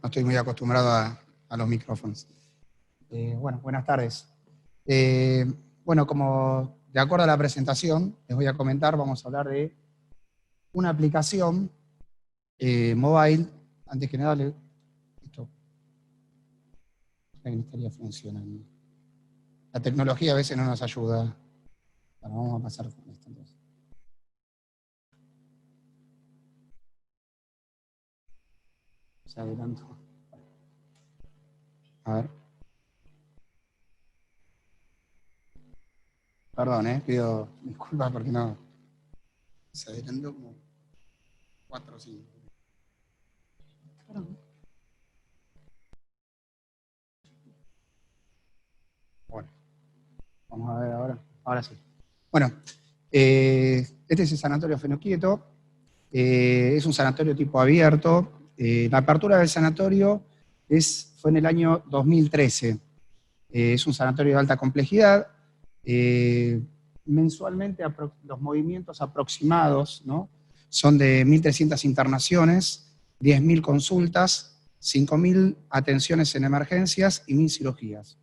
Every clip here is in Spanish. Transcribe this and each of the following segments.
No estoy muy acostumbrado a los micrófonos. Bueno, buenas tardes. Bueno, como de acuerdo a la presentación, les voy a comentar, vamos a hablar de una aplicación mobile. Antes que nada, esto estaría funcionando. La tecnología a veces no nos ayuda. Bueno, vamos a pasar con esto entonces. Se adelanto. A ver. Perdón, pido disculpas porque no. Se adelantó como 4 o 5. Bueno, vamos a ver ahora. Ahora sí. Bueno, este es el Sanatorio Fenoquieto. Es un sanatorio tipo abierto. La apertura del sanatorio fue en el año 2013. Es un sanatorio de alta complejidad. Mensualmente los movimientos aproximados, ¿no?, son de 1.300 internaciones, 10.000 consultas, 5.000 atenciones en emergencias y 1.000 cirugías.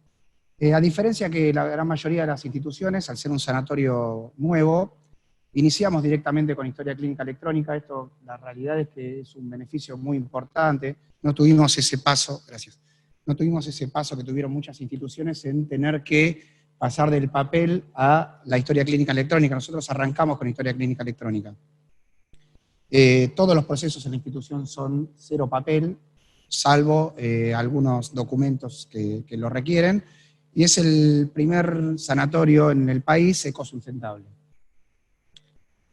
A diferencia que la gran mayoría de las instituciones, al ser un sanatorio nuevo, iniciamos directamente con historia clínica electrónica. Esto, la realidad es que es un beneficio muy importante. No tuvimos ese paso, gracias, no tuvimos ese paso que tuvieron muchas instituciones en tener que pasar del papel a la historia clínica electrónica. Nosotros arrancamos con historia clínica electrónica. Todos los procesos en la institución son 0 papel, salvo algunos documentos que lo requieren, y es el primer sanatorio en el país ecosustentable.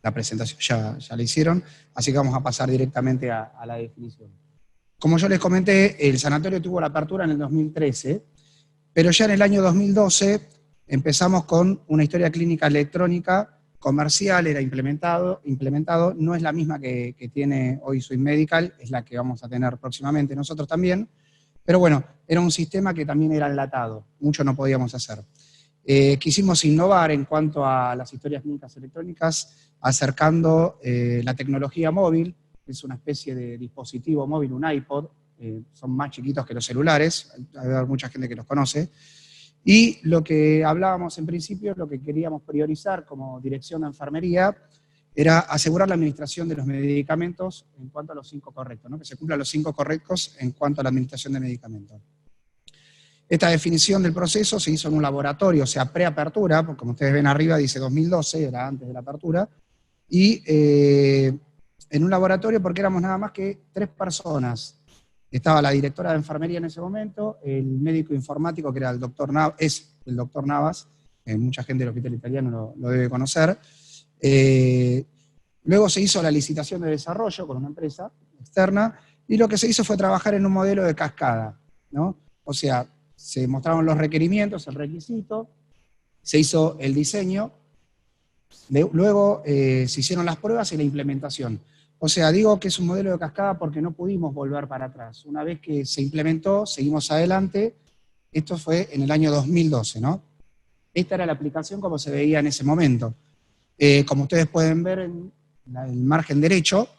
La presentación ya la hicieron, así que vamos a pasar directamente a la definición. Como yo les comenté, el sanatorio tuvo la apertura en el 2013, pero ya en el año 2012 empezamos con una historia clínica electrónica comercial, era implementado, no es la misma que tiene hoy Swiss Medical, es la que vamos a tener próximamente nosotros también, pero bueno, era un sistema que también era enlatado, mucho no podíamos hacer. Quisimos innovar en cuanto a las historias clínicas electrónicas, acercando la tecnología móvil, que es una especie de dispositivo móvil, un iPod, son más chiquitos que los celulares, hay mucha gente que los conoce, y lo que hablábamos en principio, lo que queríamos priorizar como dirección de enfermería, era asegurar la administración de los medicamentos en cuanto a los 5 correctos, ¿no?, que se cumplan los 5 correctos en cuanto a la administración de medicamentos. Esta definición del proceso se hizo en un laboratorio, o sea, preapertura, porque como ustedes ven arriba dice 2012, era antes de la apertura, y en un laboratorio porque éramos nada más que 3 personas. Estaba la directora de enfermería en ese momento, el médico informático, que era el doctor Navas, es el doctor Navas, mucha gente del hospital italiano lo debe conocer. Luego se hizo la licitación de desarrollo con una empresa externa, y lo que se hizo fue trabajar en un modelo de cascada, ¿no? O sea, se mostraron los requerimientos, el requisito, se hizo el diseño, luego se hicieron las pruebas y la implementación. O sea, digo que es un modelo de cascada porque no pudimos volver para atrás. Una vez que se implementó, seguimos adelante. Esto fue en el año 2012, ¿no? Esta era la aplicación como se veía en ese momento. Como ustedes pueden ver en el margen derecho,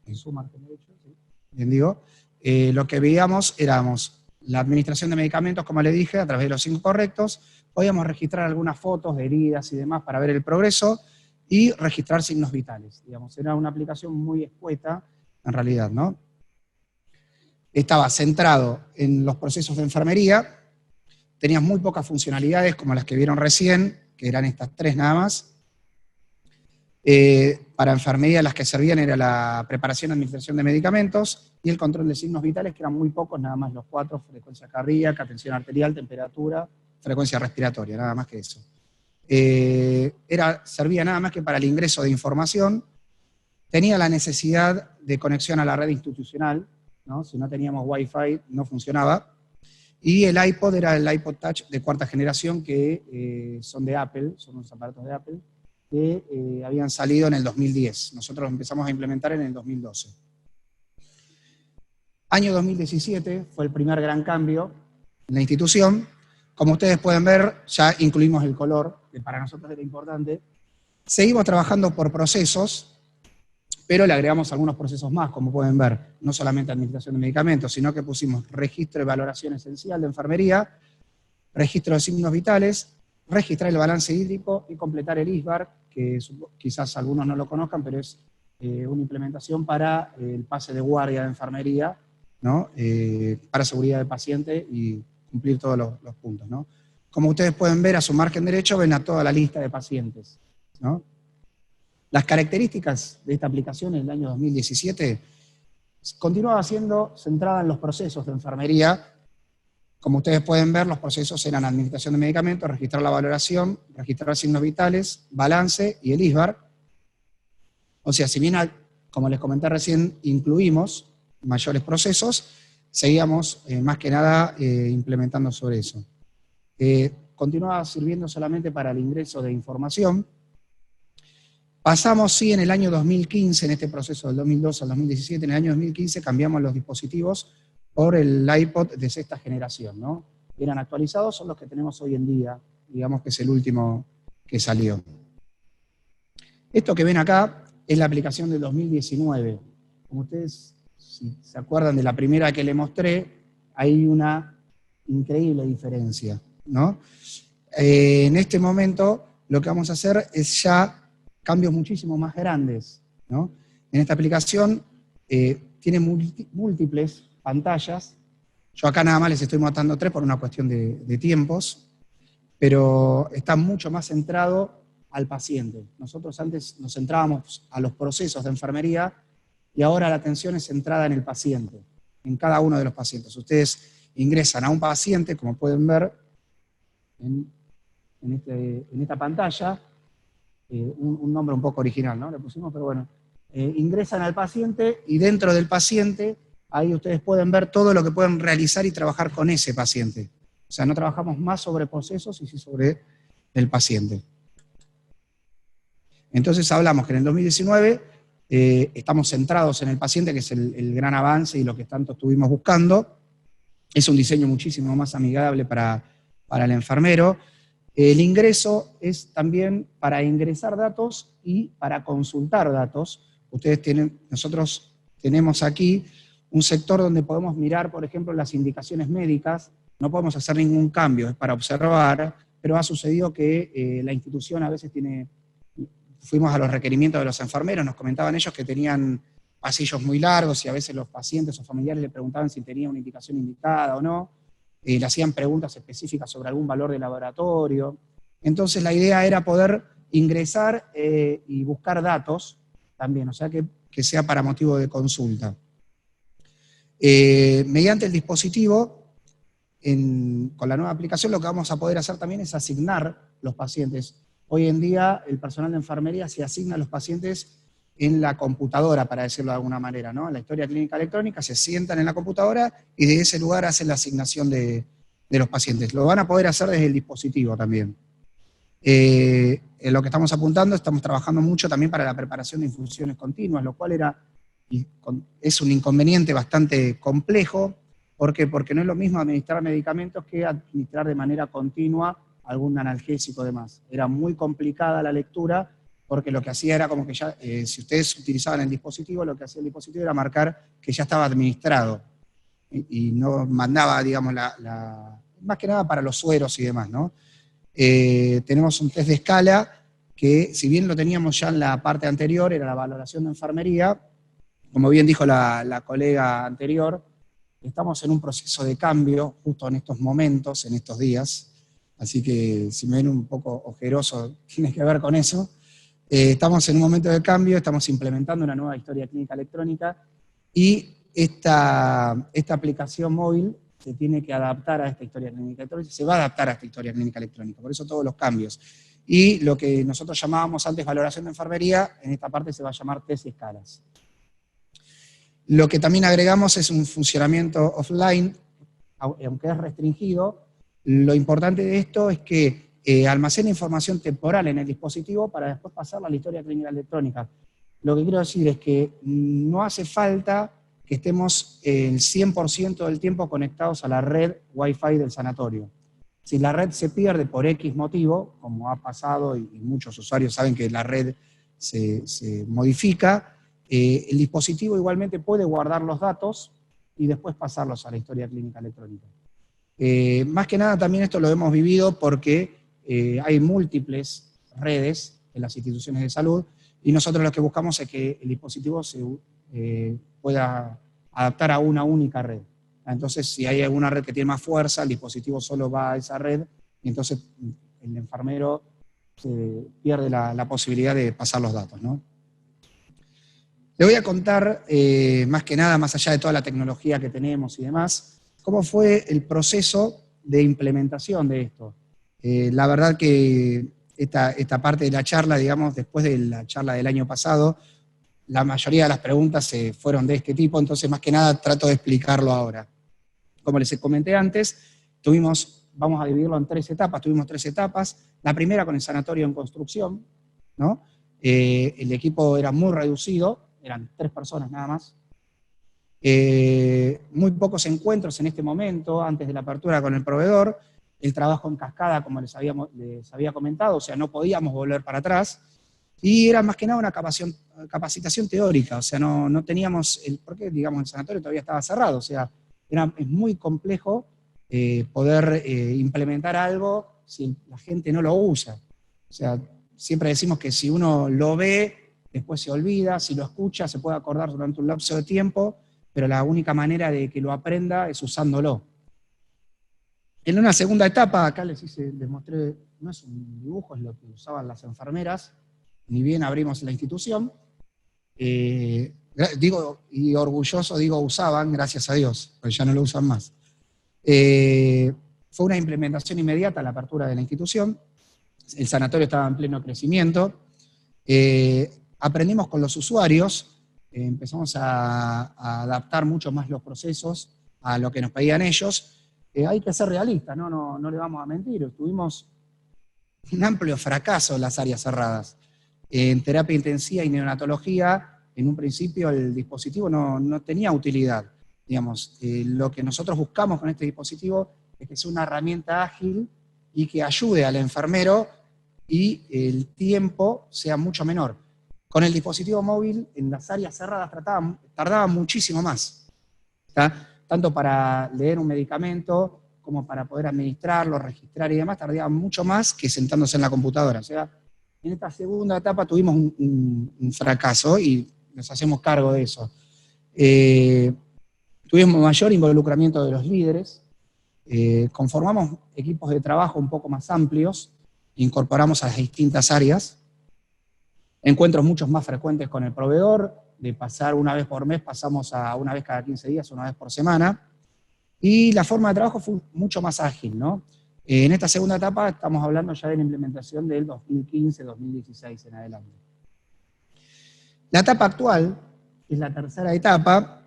en su margen derecho, ¿sí?, bien digo, lo que veíamos éramos la administración de medicamentos, como les dije, a través de los 5 correctos. Podíamos registrar algunas fotos de heridas y demás para ver el progreso, y registrar signos vitales. Digamos, era una aplicación muy escueta, en realidad, ¿no? Estaba centrado en los procesos de enfermería, tenía muy pocas funcionalidades, como las que vieron recién, que eran estas 3 nada más. Para enfermería las que servían era la preparación y administración de medicamentos, y el control de signos vitales, que eran muy pocos, nada más los 4, frecuencia cardíaca, tensión arterial, temperatura, frecuencia respiratoria, nada más que eso. Servía nada más que para el ingreso de información, tenía la necesidad de conexión a la red institucional, ¿no? Si no teníamos Wi-Fi no funcionaba, y el iPod era el iPod Touch de 4ª generación, que son de Apple, son unos aparatos de Apple, que habían salido en el 2010. Nosotros los empezamos a implementar en el 2012. Año 2017 fue el primer gran cambio en la institución. Como ustedes pueden ver, ya incluimos el color, que para nosotros era importante. Seguimos trabajando por procesos. pero le agregamos algunos procesos más, como pueden ver, no solamente administración de medicamentos, sino que pusimos registro de valoración esencial de enfermería, registro de signos vitales, registrar el balance hídrico y completar el ISBAR, que quizás algunos no lo conozcan, pero es una implementación para el pase de guardia de enfermería, ¿no? Para seguridad del paciente y cumplir todos los puntos, ¿no? Como ustedes pueden ver, a su margen derecho ven a toda la lista de pacientes, ¿no? Las características de esta aplicación en el año 2017 continuaba siendo centrada en los procesos de enfermería. Como ustedes pueden ver, los procesos eran administración de medicamentos, registrar la valoración, registrar signos vitales, balance y el ISBAR. O sea, si bien, como les comenté recién, incluimos mayores procesos, seguíamos más que nada implementando sobre eso. Continuaba sirviendo solamente para el ingreso de información. Pasamos, sí, en el año 2015, en este proceso del 2012 al 2017, en el año 2015 cambiamos los dispositivos por el iPod de sexta generación, ¿no? Eran actualizados, son los que tenemos hoy en día, digamos que es el último que salió. Esto que ven acá es la aplicación del 2019. Como ustedes, si se acuerdan de la primera que les mostré, hay una increíble diferencia, ¿no? En este momento lo que vamos a hacer es ya cambios muchísimo más grandes, ¿no? En esta aplicación tiene múltiples pantallas. Yo acá nada más les estoy mostrando 3 por una cuestión de tiempos, pero está mucho más centrado al paciente. Nosotros antes nos centrábamos a los procesos de enfermería y ahora la atención es centrada en el paciente, en cada uno de los pacientes. Ustedes ingresan a un paciente, como pueden ver en esta pantalla, un nombre un poco original, ¿no? Le pusimos, pero bueno. Ingresan al paciente y dentro del paciente, ahí ustedes pueden ver todo lo que pueden realizar y trabajar con ese paciente. O sea, no trabajamos más sobre procesos y sí sobre el paciente. Entonces hablamos que en el 2019 estamos centrados en el paciente, que es el gran avance y lo que tanto estuvimos buscando. Es un diseño muchísimo más amigable para el enfermero. El ingreso es también para ingresar datos y para consultar datos. Nosotros tenemos aquí un sector donde podemos mirar, por ejemplo, las indicaciones médicas. No podemos hacer ningún cambio, es para observar, pero ha sucedido que la institución a veces fuimos a los requerimientos de los enfermeros, nos comentaban ellos que tenían pasillos muy largos y a veces los pacientes o familiares le preguntaban si tenía una indicación indicada o no. Le hacían preguntas específicas sobre algún valor de laboratorio. Entonces la idea era poder ingresar y buscar datos también, o sea que sea para motivo de consulta. Mediante el dispositivo, con la nueva aplicación, lo que vamos a poder hacer también es asignar los pacientes. Hoy en día el personal de enfermería se asigna a los pacientes en la computadora, para decirlo de alguna manera, ¿no? En la historia clínica electrónica se sientan en la computadora y de ese lugar hacen la asignación de los pacientes. Lo van a poder hacer desde el dispositivo también. En lo que estamos apuntando, estamos trabajando mucho también para la preparación de infusiones continuas, lo cual es un inconveniente bastante complejo. ¿Por qué? Porque no es lo mismo administrar medicamentos que administrar de manera continua algún analgésico y demás. Era muy complicada la lectura, porque lo que hacía era como que ya, si ustedes utilizaban el dispositivo, lo que hacía el dispositivo era marcar que ya estaba administrado, y no mandaba, digamos, más que nada para los sueros y demás, ¿no? Tenemos un test de escala, que si bien lo teníamos ya en la parte anterior, era la valoración de enfermería, como bien dijo la colega anterior, estamos en un proceso de cambio justo en estos momentos, en estos días, así que si me ven un poco ojeroso, tiene que ver con eso. Estamos en un momento de cambio, estamos implementando una nueva historia clínica electrónica y esta aplicación móvil se tiene que adaptar a esta historia clínica electrónica, se va a adaptar a esta historia clínica electrónica, por eso todos los cambios. Y lo que nosotros llamábamos antes valoración de enfermería, en esta parte se va a llamar test y escalas. Lo que también agregamos es un funcionamiento offline, aunque es restringido. Lo importante de esto es que almacena información temporal en el dispositivo para después pasarla a la historia clínica electrónica. Lo que quiero decir es que no hace falta que estemos el 100% del tiempo conectados a la red Wi-Fi del sanatorio. Si la red se pierde por X motivo, como ha pasado y muchos usuarios saben que la red se modifica, El dispositivo igualmente puede guardar los datos y después pasarlos a la historia clínica electrónica. Más que nada también esto lo hemos vivido porque hay múltiples redes en las instituciones de salud y nosotros lo que buscamos es que el dispositivo se pueda adaptar a una única red. Entonces, si hay alguna red que tiene más fuerza, el dispositivo solo va a esa red y entonces el enfermero pierde la posibilidad de pasar los datos, ¿no? Le voy a contar, más que nada, más allá de toda la tecnología que tenemos y demás, cómo fue el proceso de implementación de esto. La verdad que esta parte de la charla, digamos, después de la charla del año pasado, la mayoría de las preguntas fueron de este tipo, entonces más que nada trato de explicarlo ahora. Como les comenté antes, vamos a dividirlo en 3 etapas, tuvimos 3 etapas. La primera con el sanatorio en construcción, ¿no? El equipo era muy reducido, eran 3 personas nada más. Muy pocos encuentros en este momento, antes de la apertura con el proveedor, el trabajo en cascada, como les había comentado, o sea, no podíamos volver para atrás, y era más que nada una capacitación teórica, o sea, no teníamos, porque digamos el sanatorio todavía estaba cerrado, o sea, es muy complejo poder implementar algo si la gente no lo usa. O sea, siempre decimos que si uno lo ve, después se olvida, si lo escucha, se puede acordar durante un lapso de tiempo, pero la única manera de que lo aprenda es usándolo. En una segunda etapa, acá les mostré, no es un dibujo, es lo que usaban las enfermeras, ni bien abrimos la institución. Digo, y orgulloso digo usaban, gracias a Dios, porque ya no lo usan más. Fue una implementación inmediata a la apertura de la institución, el sanatorio estaba en pleno crecimiento, aprendimos con los usuarios, empezamos a adaptar mucho más los procesos a lo que nos pedían ellos. Hay que ser realistas, no le vamos a mentir, tuvimos un amplio fracaso en las áreas cerradas. En terapia intensiva y neonatología, en un principio el dispositivo no tenía utilidad. Digamos, lo que nosotros buscamos con este dispositivo es que sea una herramienta ágil y que ayude al enfermero y el tiempo sea mucho menor. Con el dispositivo móvil, en las áreas cerradas tardaba muchísimo más, ¿tá? Tanto para leer un medicamento como para poder administrarlo, registrar y demás, tardaba mucho más que sentándose en la computadora. O sea, en esta segunda etapa tuvimos un fracaso y nos hacemos cargo de eso. Tuvimos mayor involucramiento de los líderes, conformamos equipos de trabajo un poco más amplios, incorporamos a las distintas áreas, encuentros muchos más frecuentes con el proveedor, de pasar una vez por mes, pasamos a una vez cada 15 días, una vez por semana, y la forma de trabajo fue mucho más ágil, ¿no? En esta segunda etapa estamos hablando ya de la implementación del 2015-2016 en adelante. La etapa actual, que es la tercera etapa,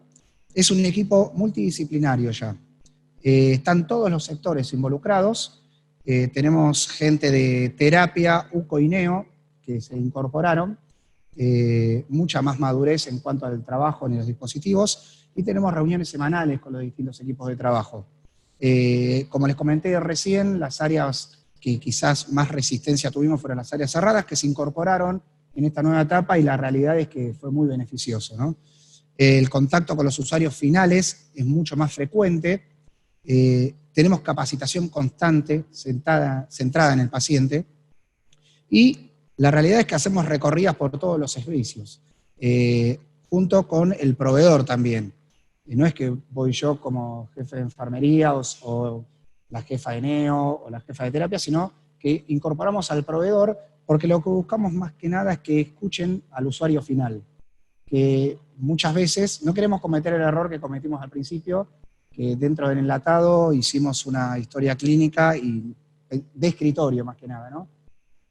es un equipo multidisciplinario ya. Están todos los sectores involucrados, tenemos gente de terapia, UCO y NEO, que se incorporaron, mucha más madurez en cuanto al trabajo en los dispositivos, y tenemos reuniones semanales con los distintos equipos de trabajo. Como les comenté recién, las áreas que quizás más resistencia tuvimos fueron las áreas cerradas, que se incorporaron en esta nueva etapa, y la realidad es que fue muy beneficioso, ¿no? El contacto con los usuarios finales es mucho más frecuente, tenemos capacitación constante, centrada en el paciente, y la realidad es que hacemos recorridas por todos los servicios, junto con el proveedor también. No es que voy yo como jefe de enfermería o la jefa de neo o la jefa de terapia, sino que incorporamos al proveedor porque lo que buscamos más que nada es que escuchen al usuario final. Que muchas veces no queremos cometer el error que cometimos al principio, que dentro del enlatado hicimos una historia clínica y de escritorio más que nada, ¿no?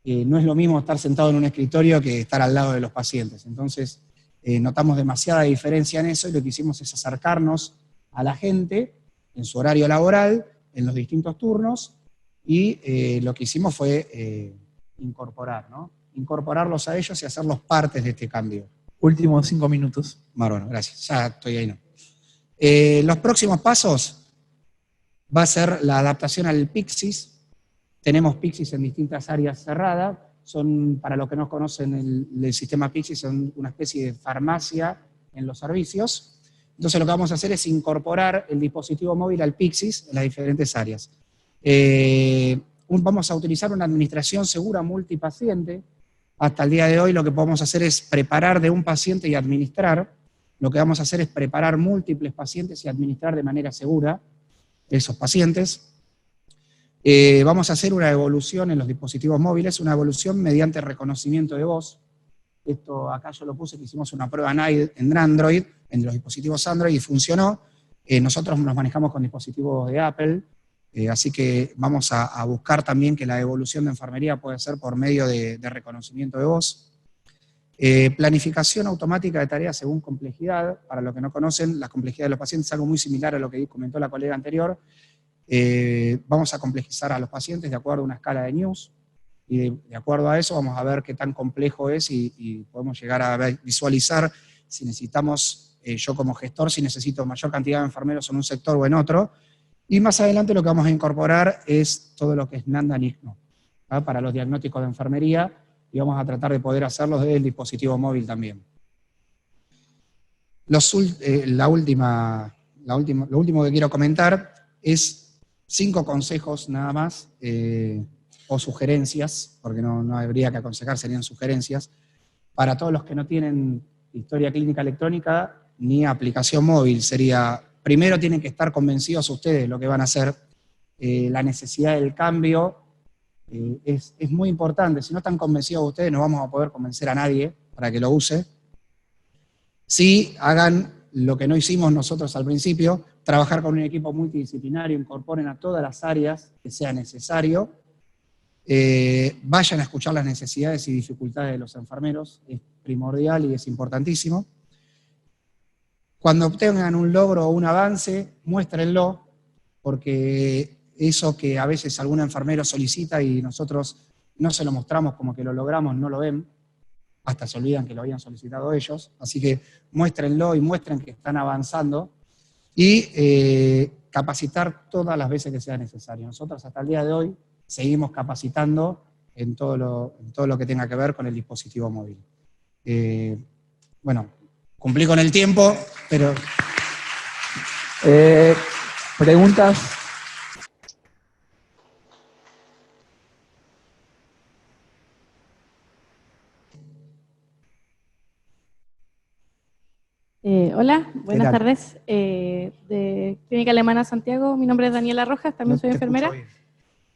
No es lo mismo estar sentado en un escritorio que estar al lado de los pacientes. Entonces, notamos demasiada diferencia en eso y lo que hicimos es acercarnos a la gente en su horario laboral, en los distintos turnos, y lo que hicimos fue incorporar, ¿no? Incorporarlos a ellos y hacerlos partes de este cambio. Últimos 5 minutos. Bueno, gracias. Ya estoy ahí, ¿no? Los próximos pasos va a ser la adaptación al Pixis. Tenemos Pixis en distintas áreas cerradas, son, para los que no conocen el sistema Pixis, son una especie de farmacia en los servicios. Entonces lo que vamos a hacer es incorporar el dispositivo móvil al Pixis en las diferentes áreas. Vamos a utilizar una administración segura multipaciente. Hasta el día de hoy lo que podemos hacer es preparar de un paciente y administrar. Lo que vamos a hacer es preparar múltiples pacientes y administrar de manera segura esos pacientes. Vamos a hacer una evolución en los dispositivos móviles, una evolución mediante reconocimiento de voz. Esto acá yo lo puse, que hicimos una prueba en Android, en los dispositivos Android, y funcionó. Nosotros nos manejamos con dispositivos de Apple, así que vamos a buscar también que la evolución de enfermería puede ser por medio de reconocimiento de voz. Planificación automática de tareas según complejidad. Para los que no conocen, la complejidad de los pacientes es algo muy similar a lo que comentó la colega anterior. Vamos a complejizar a los pacientes de acuerdo a una escala de News, y de acuerdo a eso vamos a ver qué tan complejo es y podemos llegar a visualizar si necesitamos, yo como gestor, si necesito mayor cantidad de enfermeros en un sector o en otro. Y más adelante lo que vamos a incorporar es todo lo que es NANDA-NICNO, ¿ah? Para los diagnósticos de enfermería, y vamos a tratar de poder hacerlos desde el dispositivo móvil también. Lo último que quiero comentar es 5 consejos nada más, o sugerencias, porque no habría que aconsejar, serían sugerencias, para todos los que no tienen historia clínica electrónica ni aplicación móvil. Sería, primero tienen que estar convencidos ustedes de lo que van a hacer. La necesidad del cambio es muy importante. Si no están convencidos ustedes, no vamos a poder convencer a nadie para que lo use. Sí, hagan lo que no hicimos nosotros al principio, trabajar con un equipo multidisciplinario, incorporen a todas las áreas que sea necesario. Vayan a escuchar las necesidades y dificultades de los enfermeros, es primordial y es importantísimo. Cuando obtengan un logro o un avance, muéstrenlo, porque eso que a veces algún enfermero solicita y nosotros no se lo mostramos como que lo logramos, no lo ven, hasta se olvidan que lo habían solicitado ellos, así que muéstrenlo y muestren que están avanzando, y capacitar todas las veces que sea necesario. Nosotros hasta el día de hoy seguimos capacitando en todo lo que tenga que ver con el dispositivo móvil. Bueno, cumplí con el tiempo, pero... Preguntas. Hola, buenas tardes. De Clínica Alemana Santiago, mi nombre es Daniela Rojas, también soy enfermera.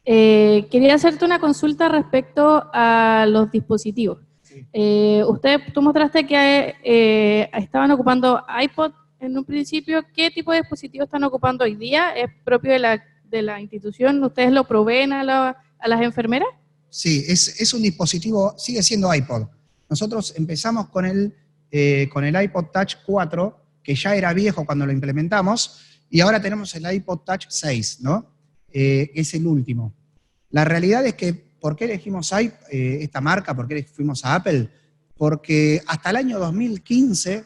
Quería hacerte una consulta respecto a los dispositivos. Sí. Tú mostraste que estaban ocupando iPod en un principio. ¿Qué tipo de dispositivos están ocupando hoy día? ¿Es propio de la institución? ¿Ustedes lo proveen a las enfermeras? Sí, es un dispositivo, sigue siendo iPod. Nosotros empezamos con el iPod Touch 4, que ya era viejo cuando lo implementamos, y ahora tenemos el iPod Touch 6, ¿no? Es el último. La realidad es que, ¿por qué elegimos esta marca? ¿Por qué fuimos a Apple? Porque hasta el año 2015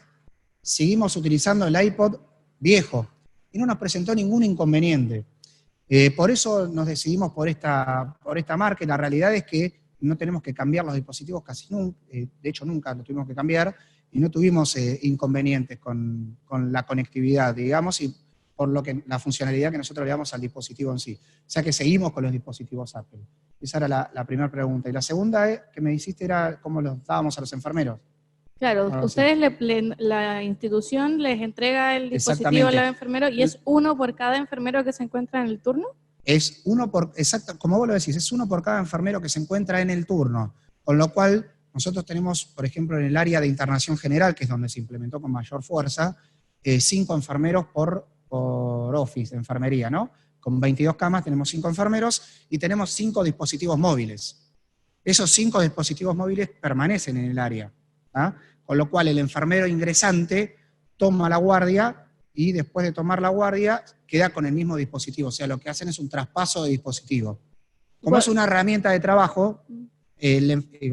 seguimos utilizando el iPod viejo y no nos presentó ningún inconveniente. Por eso nos decidimos por esta marca, y la realidad es que no tenemos que cambiar los dispositivos casi nunca, de hecho nunca lo tuvimos que cambiar, y no tuvimos inconvenientes con la conectividad, digamos, y por lo que la funcionalidad que nosotros le damos al dispositivo en sí. O sea que seguimos con los dispositivos Apple. Esa era la primera pregunta. Y la segunda que me hiciste era cómo los dábamos a los enfermeros. Claro, ustedes, la institución les entrega el dispositivo a los enfermeros, y es uno por cada enfermero que se encuentra en el turno. Es uno por, exacto, como vos lo decís, es uno por cada enfermero que se encuentra en el turno. Con lo cual, nosotros tenemos, por ejemplo, en el área de internación general, que es donde se implementó con mayor fuerza, 5 enfermeros por office de enfermería, ¿no? Con 22 camas tenemos 5 enfermeros y tenemos 5 dispositivos móviles. Esos 5 dispositivos móviles permanecen en el área, ¿ah? Con lo cual el enfermero ingresante toma la guardia y después de tomar la guardia queda con el mismo dispositivo. O sea, lo que hacen es un traspaso de dispositivo. Como es una herramienta de trabajo,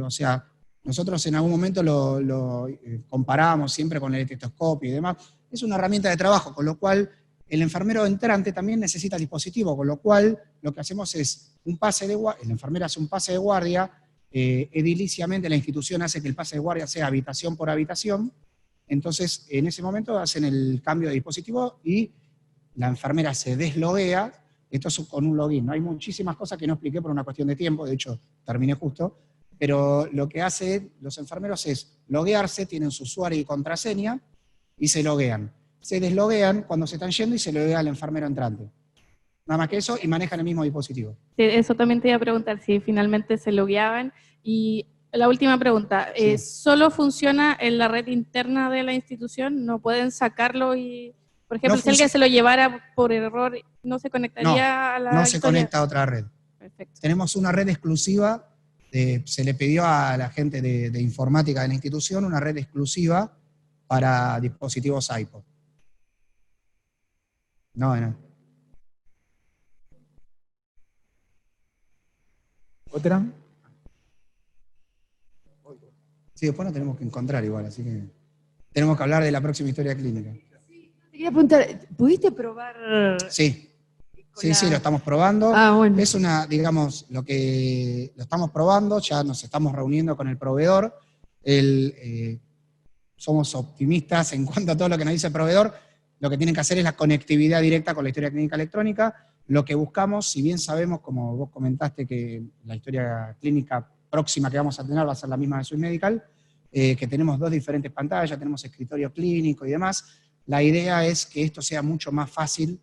o sea, nosotros en algún momento lo comparábamos siempre con el estetoscopio y demás. Es una herramienta de trabajo, con lo cual el enfermero entrante también necesita dispositivo, con lo cual lo que hacemos es un pase de guardia, el enfermero hace un pase de guardia, ediliciamente la institución hace que el pase de guardia sea habitación por habitación, entonces en ese momento hacen el cambio de dispositivo y la enfermera se desloguea, esto es con un login, ¿no? Hay muchísimas cosas que no expliqué por una cuestión de tiempo, de hecho terminé justo, pero lo que hacen los enfermeros es loguearse, tienen su usuario y contraseña, y se loguean. Se desloguean cuando se están yendo y se loguea al enfermero entrante. Nada más que eso, y manejan el mismo dispositivo. Sí, eso también te iba a preguntar, si finalmente se logueaban. Y la última pregunta, Sí. ¿solo funciona en la red interna de la institución? ¿No pueden sacarlo y, por ejemplo, No si alguien se lo llevara por error, no se conectaría a la No se historia? conecta a otra red. Perfecto. Tenemos una red exclusiva, se le pidió a la gente de informática de la institución una red exclusiva para dispositivos iPod. No. ¿Otra? Sí, después nos tenemos que encontrar igual, así que tenemos que hablar de la próxima historia clínica. Te quería preguntar, ¿pudiste probar? Sí, con sí, la- sí, lo estamos probando. Ah, bueno. Es una, digamos, lo estamos probando, ya nos estamos reuniendo con el proveedor. Somos optimistas en cuanto a todo lo que nos dice el proveedor. Lo que tienen que hacer es la conectividad directa con la historia clínica electrónica. Lo que buscamos, si bien sabemos, como vos comentaste, que la historia clínica próxima que vamos a tener va a ser la misma de Swiss Medical, que tenemos dos diferentes pantallas, tenemos escritorio clínico y demás. La idea es que esto sea mucho más fácil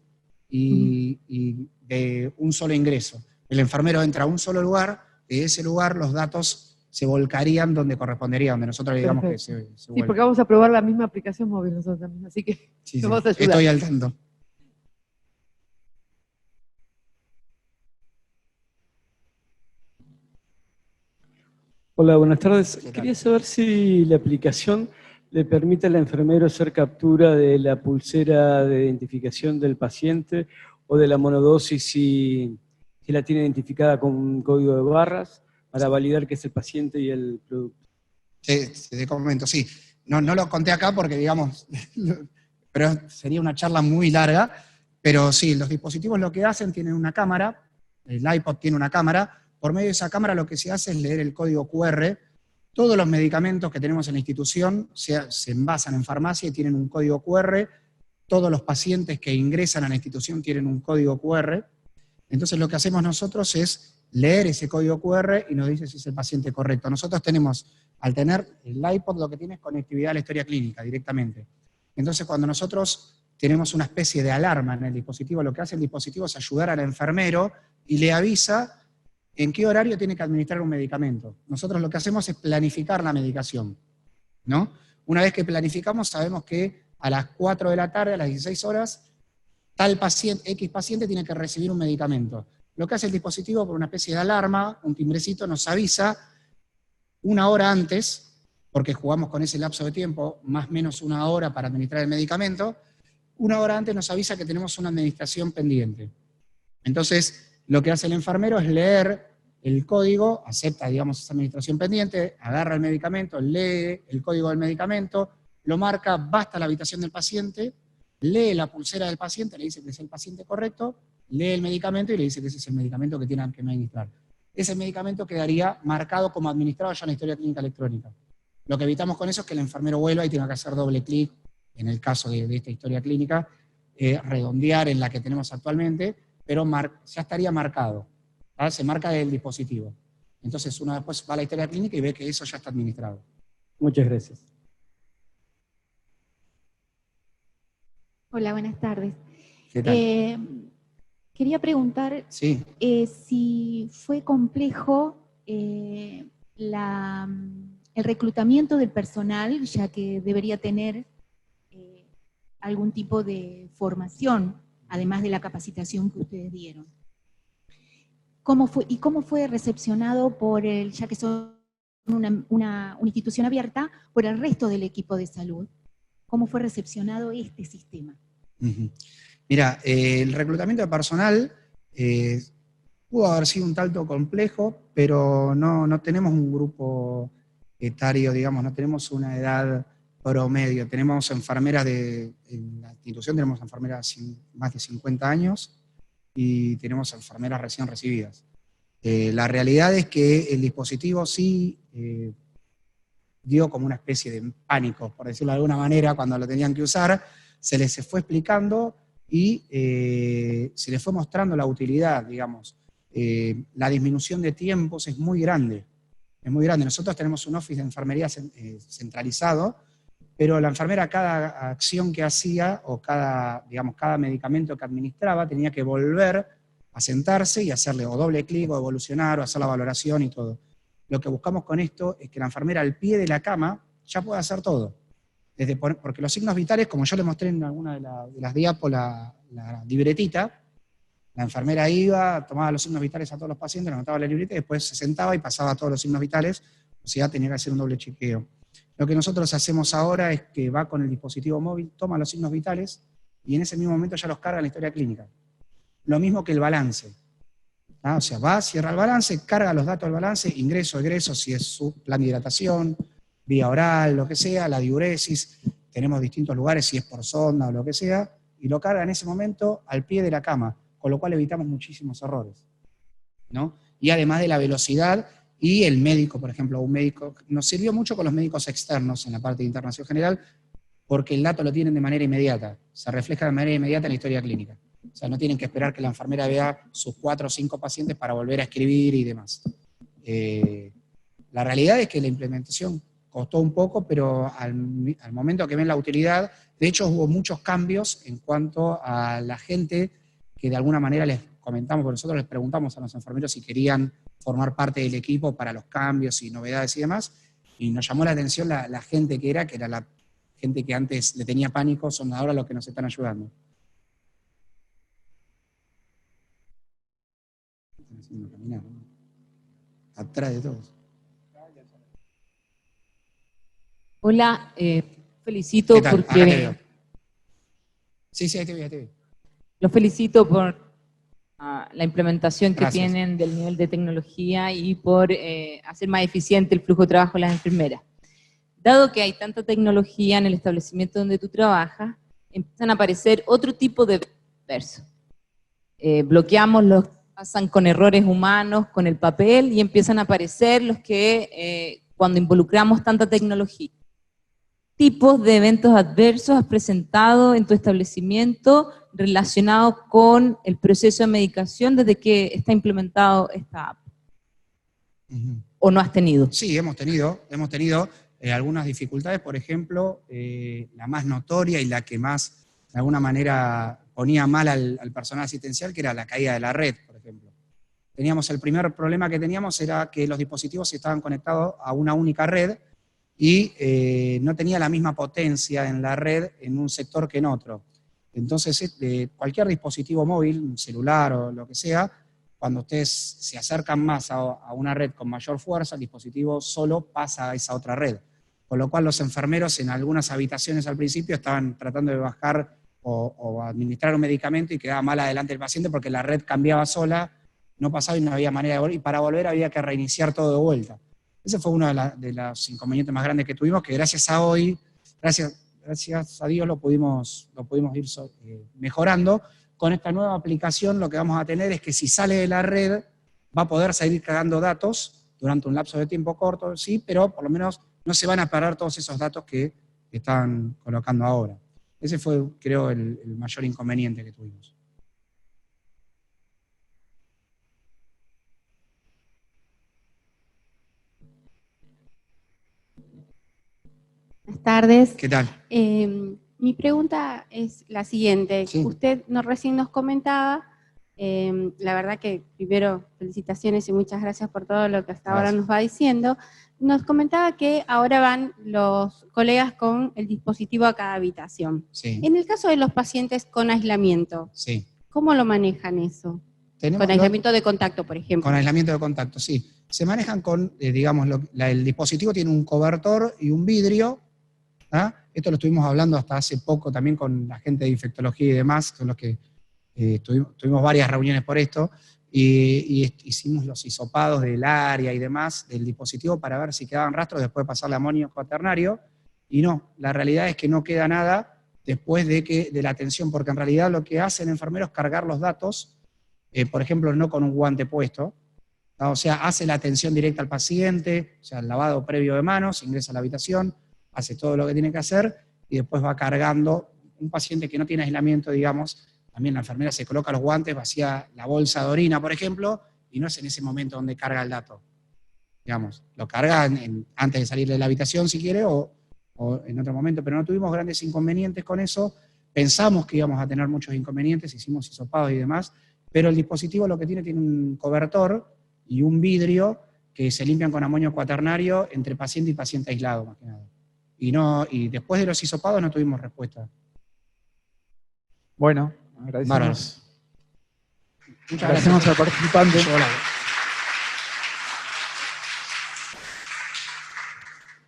y de un solo ingreso. El enfermero entra a un solo lugar, de ese lugar los datos se volcarían donde correspondería, donde nosotros le digamos que se Sí, vuelve. porque vamos a probar la misma aplicación móvil nosotros también, así que Sí, nos vas a ayudar. estoy al tanto. Hola, buenas tardes. ¿Qué tal? Quería saber si la aplicación le permite al enfermero hacer captura de la pulsera de identificación del paciente o de la monodosis si la tiene identificada con un código de barras para validar que es el paciente y el producto. Te comento, sí. No lo conté acá porque, digamos, pero sería una charla muy larga, pero sí, los dispositivos lo que hacen, tienen una cámara, el iPod tiene una cámara, por medio de esa cámara lo que se hace es leer el código QR. Todos los medicamentos que tenemos en la institución se envasan en farmacia y tienen un código QR. Todos los pacientes que ingresan a la institución tienen un código QR. Entonces lo que hacemos nosotros es leer ese código QR y nos dice si es el paciente correcto. Nosotros tenemos, al tener el iPod, lo que tiene es conectividad a la historia clínica directamente. Entonces cuando nosotros tenemos una especie de alarma en el dispositivo, lo que hace el dispositivo es ayudar al enfermero y le avisa en qué horario tiene que administrar un medicamento. Nosotros lo que hacemos es planificar la medicación, ¿no? Una vez que planificamos, sabemos que a las 4 de la tarde, a las 16 horas, tal paciente, X paciente tiene que recibir un medicamento. Lo que hace el dispositivo, por una especie de alarma, un timbrecito, nos avisa una hora antes, porque jugamos con ese lapso de tiempo, más o menos una hora para administrar el medicamento, una hora antes nos avisa que tenemos una administración pendiente. Entonces, lo que hace el enfermero es leer el código, acepta, digamos, esa administración pendiente, agarra el medicamento, lee el código del medicamento, lo marca, va hasta la habitación del paciente, lee la pulsera del paciente, le dice que es el paciente correcto, lee el medicamento y le dice que ese es el medicamento que tiene que administrar. Ese medicamento quedaría marcado como administrado ya en la historia clínica electrónica. Lo que evitamos con eso es que el enfermero vuelva y tenga que hacer doble clic, en el caso de esta historia clínica, redondear en la que tenemos actualmente, pero ya estaría marcado, ¿verdad? Se marca el dispositivo. Entonces uno después va a la historia clínica y ve que eso ya está administrado. Muchas gracias. Hola, buenas tardes. ¿Qué tal? Quería preguntar Sí. si fue complejo el reclutamiento del personal, ya que debería tener algún tipo de formación, además de la capacitación que ustedes dieron. ¿Cómo fue recepcionado ya que son una institución abierta, por el resto del equipo de salud? ¿Cómo fue recepcionado este sistema? Mira, el reclutamiento de personal pudo haber sido un tanto complejo, pero no tenemos un grupo etario, digamos, no tenemos una edad promedio. Tenemos enfermeras en la institución tenemos enfermeras más de 50 años y tenemos enfermeras recién recibidas. La realidad es que el dispositivo sí dio como una especie de pánico, por decirlo de alguna manera, cuando lo tenían que usar, se les fue explicando y se les fue mostrando la utilidad, digamos. La disminución de tiempos es muy grande. Es muy grande. Nosotros tenemos un office de enfermería centralizado, pero la enfermera, cada acción que hacía, o cada medicamento que administraba, tenía que volver a sentarse y hacerle o doble clic, o evolucionar, o hacer la valoración y todo. Lo que buscamos con esto es que la enfermera al pie de la cama ya pueda hacer todo. Porque los signos vitales, como yo les mostré en alguna de las diapos, la libretita, la enfermera iba, tomaba los signos vitales a todos los pacientes, lo anotaba en la libreta y después se sentaba y pasaba todos los signos vitales, o sea, tenía que hacer un doble chequeo. Lo que nosotros hacemos ahora es que va con el dispositivo móvil, toma los signos vitales y en ese mismo momento ya los carga en la historia clínica. Lo mismo que el balance. O sea, va, cierra el balance, carga los datos del balance, ingreso, egreso, si es su plan de hidratación, vía oral, lo que sea, la diuresis, tenemos distintos lugares, si es por sonda o lo que sea, y lo carga en ese momento al pie de la cama, con lo cual evitamos muchísimos errores, ¿no? Y además de la velocidad, y el médico, por ejemplo, un médico, nos sirvió mucho con los médicos externos en la parte de internación general, porque el dato lo tienen de manera inmediata, se refleja de manera inmediata en la historia clínica. O sea, no tienen que esperar que la enfermera vea sus 4 o 5 pacientes para volver a escribir y demás. La realidad es que la implementación costó un poco, pero al momento que ven la utilidad, de hecho hubo muchos cambios en cuanto a la gente que de alguna manera les comentamos, porque nosotros les preguntamos a los enfermeros si querían formar parte del equipo para los cambios y novedades y demás, y nos llamó la atención la gente que era la gente que antes le tenía pánico, son ahora los que nos están ayudando. Atrás de todos. Hola, felicito ¿Qué tal? Acá te porque veo. Sí, ahí te veo. los felicito por la implementación que Gracias. tienen del nivel de tecnología y por hacer más eficiente el flujo de trabajo de las enfermeras. Dado que hay tanta tecnología en el establecimiento donde tú trabajas, empiezan a aparecer otro tipo de versos. Bloqueamos los que pasan con errores humanos, con el papel, y empiezan a aparecer los que cuando involucramos tanta tecnología. ¿Qué tipos de eventos adversos has presentado en tu establecimiento relacionados con el proceso de medicación desde que está implementado esta app? ¿O no has tenido? Sí, hemos tenido algunas dificultades, por ejemplo, la más notoria y la que más, de alguna manera, ponía mal al personal asistencial, que era la caída de la red, por ejemplo. El primer problema que teníamos era que los dispositivos estaban conectados a una única red y no tenía la misma potencia en la red en un sector que en otro. Entonces, cualquier dispositivo móvil, un celular o lo que sea, cuando ustedes se acercan más a una red con mayor fuerza, el dispositivo solo pasa a esa otra red. Con lo cual los enfermeros en algunas habitaciones al principio estaban tratando de bajar o administrar un medicamento y quedaba mal adelante el paciente porque la red cambiaba sola, no pasaba y no había manera de volver, y para volver había que reiniciar todo de vuelta. Ese fue uno de los inconvenientes más grandes que tuvimos, que gracias a hoy, gracias a Dios lo pudimos ir mejorando. Con esta nueva aplicación lo que vamos a tener es que si sale de la red va a poder seguir cargando datos durante un lapso de tiempo corto, sí, pero por lo menos no se van a parar todos esos datos que están colocando ahora. Ese fue, creo, el mayor inconveniente que tuvimos. Buenas tardes. ¿Qué tal? Mi pregunta es la siguiente. Sí. Usted recién nos comentaba, la verdad que primero felicitaciones y muchas gracias por todo lo que hasta ahora Gracias. nos va diciendo. Nos comentaba que ahora van los colegas con el dispositivo a cada habitación. Sí, En el caso de los pacientes con aislamiento, sí. ¿cómo lo manejan eso? Tenemos Con aislamiento de contacto, por ejemplo. con aislamiento de contacto, sí. Se manejan con, digamos, el dispositivo tiene un cobertor y un vidrio. Esto lo estuvimos hablando hasta hace poco también con la gente de infectología y demás, con los que tuvimos varias reuniones por esto, y hicimos los hisopados del área y demás del dispositivo para ver si quedaban rastros después de pasarle amonio cuaternario, y no, la realidad es que no queda nada después de la atención, porque en realidad lo que hacen enfermeros es cargar los datos, por ejemplo, no con un guante puesto, ¿no? O sea, hace la atención directa al paciente, o sea, el lavado previo de manos, ingresa a la habitación, hace todo lo que tiene que hacer y después va cargando. Un paciente que no tiene aislamiento, digamos, también la enfermera se coloca los guantes, vacía la bolsa de orina, por ejemplo, y no es en ese momento donde carga el dato. Digamos, lo carga antes de salir de la habitación, si quiere, o en otro momento, pero no tuvimos grandes inconvenientes con eso. Pensamos que íbamos a tener muchos inconvenientes, hicimos hisopados y demás, pero el dispositivo lo que tiene un cobertor y un vidrio que se limpian con amonio cuaternario entre paciente y paciente aislado, más que nada. Y después de los hisopados no tuvimos respuesta. Bueno, agradecemos. Bárbaro. Muchas Agradecemos gracias al participante.